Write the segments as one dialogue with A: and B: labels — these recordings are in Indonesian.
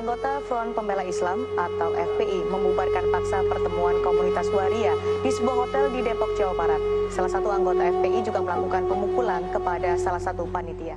A: Anggota Front Pembela Islam atau FPI membubarkan paksa pertemuan komunitas waria di sebuah hotel di Depok, Jawa Barat. Salah satu anggota FPI juga melakukan pemukulan kepada salah satu panitia.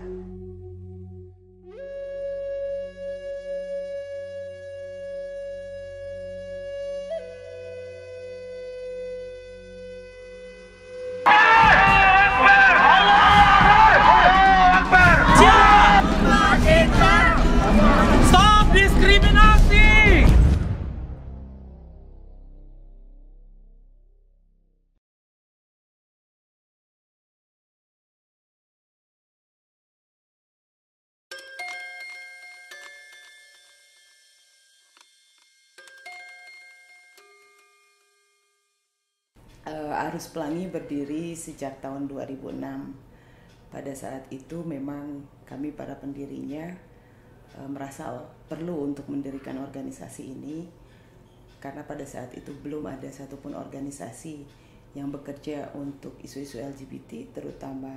B: Arus Pelangi berdiri sejak tahun 2006. Pada saat itu memang kami para pendirinya merasa perlu untuk mendirikan organisasi ini karena pada saat itu belum ada satupun organisasi yang bekerja untuk isu-isu LGBT, terutama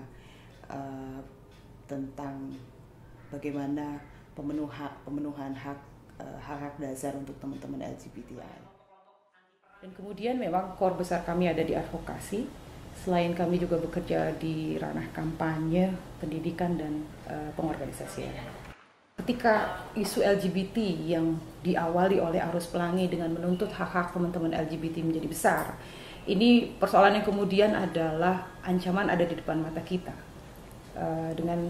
B: tentang bagaimana pemenuhan hak dasar untuk teman-teman LGBTI. Dan kemudian memang core besar kami ada di advokasi. Selain kami juga bekerja di ranah kampanye, pendidikan, dan pengorganisasian. Ketika isu LGBT yang diawali oleh Arus Pelangi dengan menuntut hak-hak teman-teman LGBT menjadi besar, ini persoalan yang kemudian adalah ancaman ada di depan mata kita. Dengan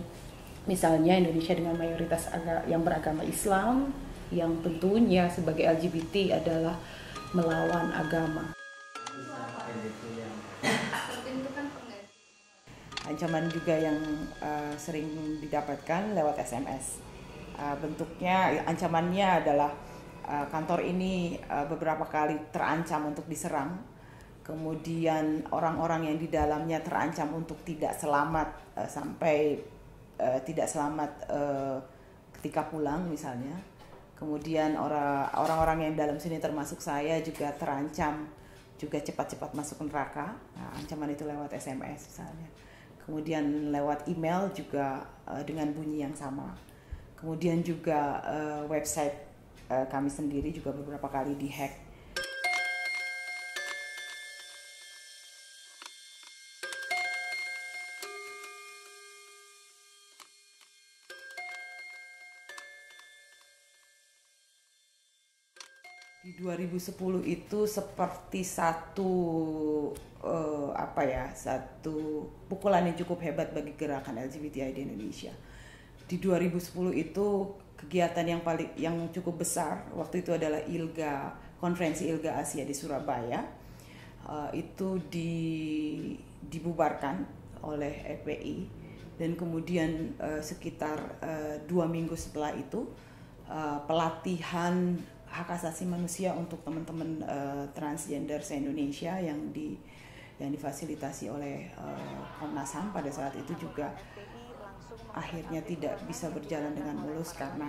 B: misalnya Indonesia dengan mayoritas yang beragama Islam, yang tentunya sebagai LGBT adalah melawan agama. Ancaman juga yang sering didapatkan lewat SMS. Bentuknya, ancamannya adalah kantor ini beberapa kali terancam untuk diserang. Kemudian orang-orang yang di dalamnya terancam untuk tidak selamat sampai tidak selamat ketika pulang misalnya. Kemudian orang-orang yang dalam sini termasuk saya juga terancam juga cepat-cepat masuk neraka. Nah, ancaman itu lewat SMS misalnya. Kemudian lewat email juga dengan bunyi yang sama. Kemudian juga website kami sendiri juga beberapa kali dihack. Di 2010 itu seperti satu pukulan yang cukup hebat bagi gerakan LGBTI di Indonesia. Di 2010 itu kegiatan yang cukup besar waktu itu adalah konferensi ILGA Asia di Surabaya. Itu dibubarkan oleh FPI dan kemudian sekitar 2 minggu setelah itu pelatihan hak asasi manusia untuk teman-teman transgender se-Indonesia yang difasilitasi oleh Komnas HAM pada saat itu juga akhirnya tidak bisa berjalan dengan mulus karena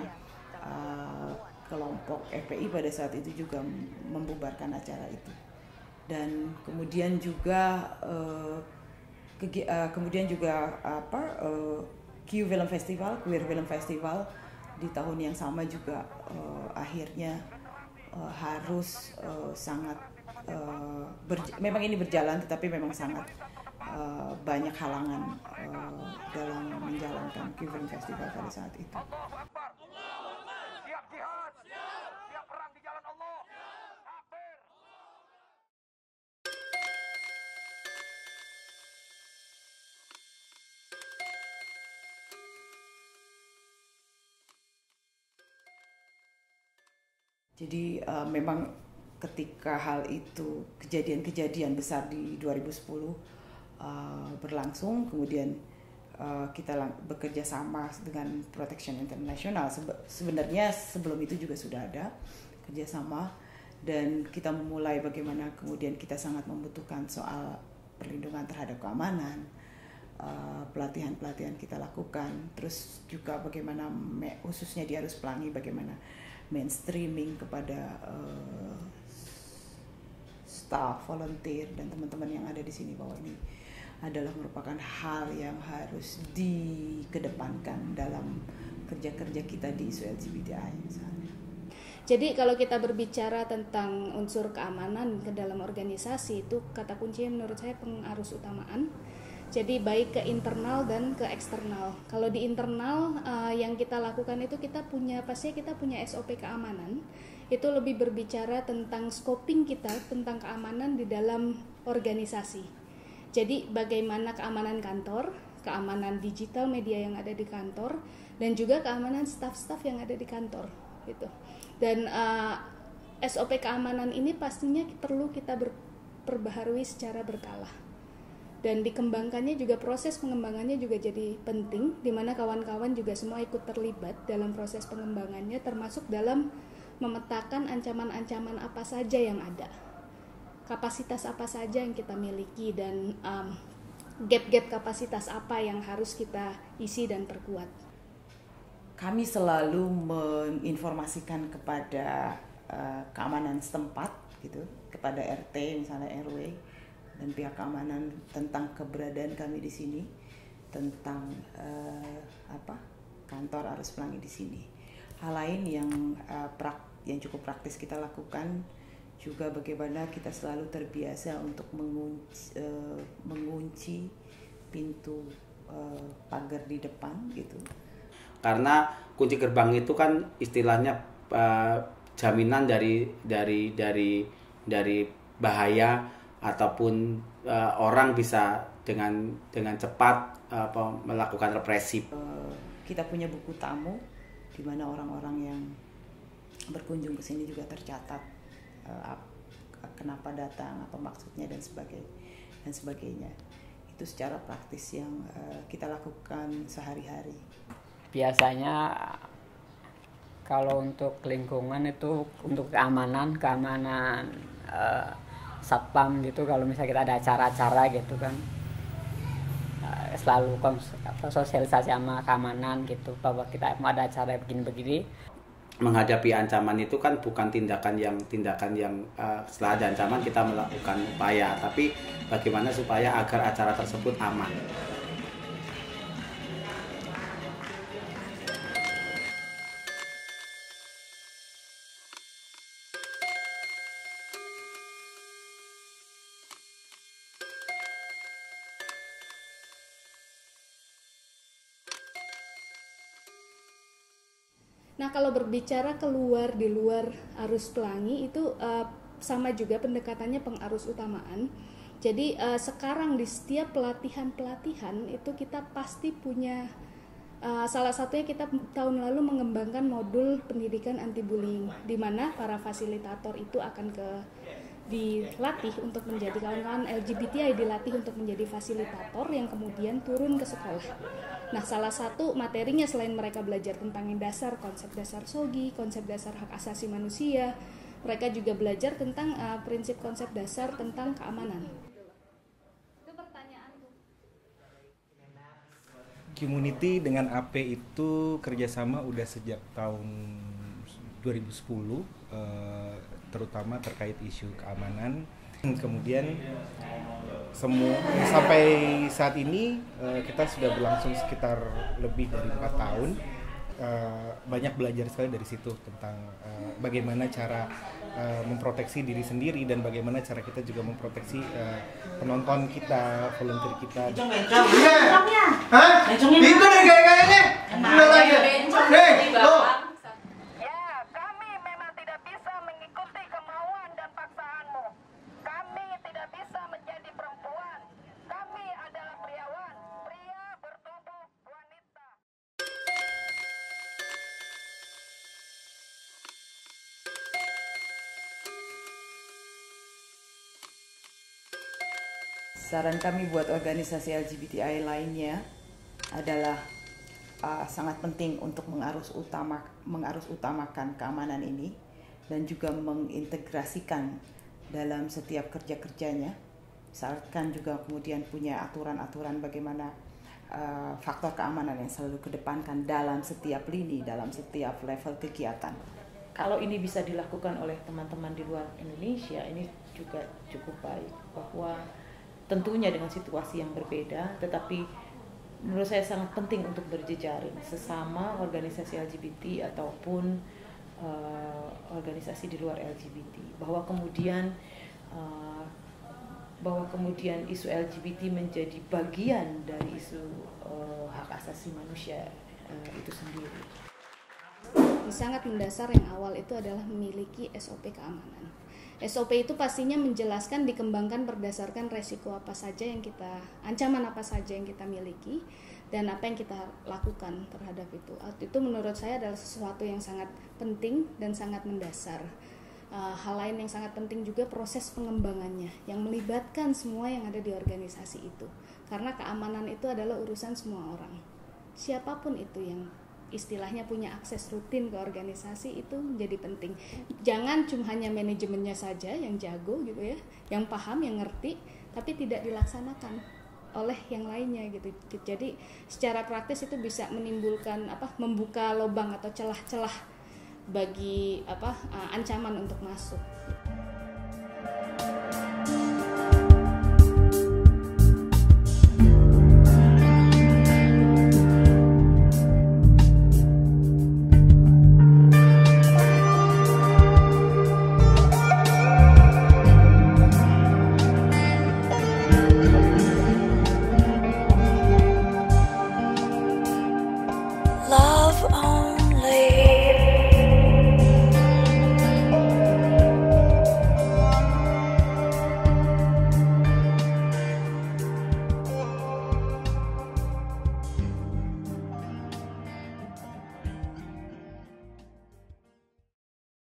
B: kelompok FPI pada saat itu juga membubarkan acara itu. Dan kemudian juga Queer Film Festival di tahun yang sama juga akhirnya harus sangat memang ini berjalan tetapi memang sangat banyak halangan dalam menjalankan Queer Film Festival pada saat itu. Jadi memang ketika hal itu kejadian-kejadian besar di 2010 berlangsung, kemudian kita bekerja sama dengan Protection International. Sebenarnya sebelum itu juga sudah ada kerjasama dan kita memulai bagaimana kemudian kita sangat membutuhkan soal perlindungan terhadap keamanan, pelatihan-pelatihan kita lakukan, terus juga bagaimana khususnya di Arus Pelangi bagaimana mainstreaming kepada staff, volunteer dan teman-teman yang ada di sini bahwa ini adalah merupakan hal yang harus dikedepankan dalam kerja-kerja kita di isu LGBTI misalnya.
C: Jadi kalau kita berbicara tentang unsur keamanan ke dalam organisasi, itu kata kuncinya menurut saya pengarus utamaan. Jadi baik ke internal dan ke eksternal. Kalau di internal yang kita lakukan itu pastinya kita punya SOP keamanan. Itu lebih berbicara tentang scoping kita tentang keamanan di dalam organisasi. Jadi bagaimana keamanan kantor, keamanan digital media yang ada di kantor, dan juga keamanan staf-staf yang ada di kantor gitu. Dan SOP keamanan ini pastinya perlu kita perbaharui secara berkala. Dan dikembangkannya juga, proses pengembangannya juga jadi penting, di mana kawan-kawan juga semua ikut terlibat dalam proses pengembangannya, termasuk dalam memetakan ancaman-ancaman apa saja yang ada, kapasitas apa saja yang kita miliki, dan gap-gap kapasitas apa yang harus kita isi dan perkuat.
B: Kami selalu menginformasikan kepada keamanan setempat gitu, kepada RT misalnya, RW, dan pihak keamanan tentang keberadaan kami di sini, tentang kantor Arus Pelangi di sini. Hal lain yang cukup praktis kita lakukan juga bagaimana kita selalu terbiasa untuk mengunci pintu pagar di depan gitu.
D: Karena kunci gerbang itu kan istilahnya jaminan dari bahaya, ataupun orang bisa dengan cepat melakukan represif.
B: Kita punya buku tamu di mana orang-orang yang berkunjung ke sini juga tercatat kenapa datang, apa maksudnya, dan sebagainya. Itu secara praktis yang kita lakukan sehari-hari.
E: Biasanya kalau untuk lingkungan itu untuk keamanan satpam gitu, kalau misalnya kita ada acara-acara gitu kan, selalu sosialisasi sama keamanan gitu, bahwa kita mau ada acara begini-begini.
D: Menghadapi ancaman itu kan bukan tindakan yang setelah ada ancaman kita melakukan upaya, tapi bagaimana supaya agar acara tersebut aman.
C: Nah, kalau berbicara di luar Arus Pelangi itu sama juga pendekatannya pengarus utamaan. Jadi sekarang di setiap pelatihan itu kita pasti punya, salah satunya kita tahun lalu mengembangkan modul pendidikan anti bullying, di mana para fasilitator itu akan dilatih untuk menjadi kawan-kawan LGBTI, dilatih untuk menjadi fasilitator yang kemudian turun ke sekolah. Nah, salah satu materinya selain mereka belajar tentang yang dasar, konsep dasar SOGI, konsep dasar hak asasi manusia, mereka juga belajar tentang prinsip konsep dasar tentang keamanan. Itu pertanyaanku.
F: Community dengan AP itu kerjasama udah sejak tahun 2010, terutama terkait isu keamanan. Kemudian sampai saat ini kita sudah berlangsung sekitar lebih dari 4 tahun. Banyak belajar sekali dari situ tentang bagaimana cara memproteksi diri sendiri, dan bagaimana cara kita juga memproteksi penonton kita, volunteer kita.
G: Bencongnya? Hah? Bencongnya? Itu deh gaya-gayanya. Udah lagi. Nih, lo.
B: Saran kami buat organisasi LGBTI lainnya adalah sangat penting untuk mengarus utamakan keamanan ini, dan juga mengintegrasikan dalam setiap kerja-kerjanya. Misalkan juga kemudian punya aturan-aturan bagaimana faktor keamanan yang selalu kedepankan dalam setiap lini, dalam setiap level kegiatan. Kalau ini bisa dilakukan oleh teman-teman di luar Indonesia, ini juga cukup baik, bahwa tentunya dengan situasi yang berbeda, tetapi menurut saya sangat penting untuk berjejaring sesama organisasi LGBT ataupun organisasi di luar LGBT, bahwa kemudian isu LGBT menjadi bagian dari isu hak asasi manusia itu sendiri.
C: Sangat mendasar yang awal itu adalah memiliki SOP keamanan. SOP itu pastinya menjelaskan, dikembangkan berdasarkan resiko apa saja yang kita, ancaman apa saja yang kita miliki, dan apa yang kita lakukan terhadap itu. Itu menurut saya adalah sesuatu yang sangat penting dan sangat mendasar. Hal lain yang sangat penting juga proses pengembangannya, yang melibatkan semua yang ada di organisasi itu. Karena keamanan itu adalah urusan semua orang. Siapapun itu yang istilahnya punya akses rutin ke organisasi itu menjadi penting. Jangan cuma hanya manajemennya saja yang jago gitu ya, yang paham, yang ngerti, tapi tidak dilaksanakan oleh yang lainnya gitu. Jadi secara praktis itu bisa menimbulkan membuka lubang atau celah-celah bagi ancaman untuk masuk.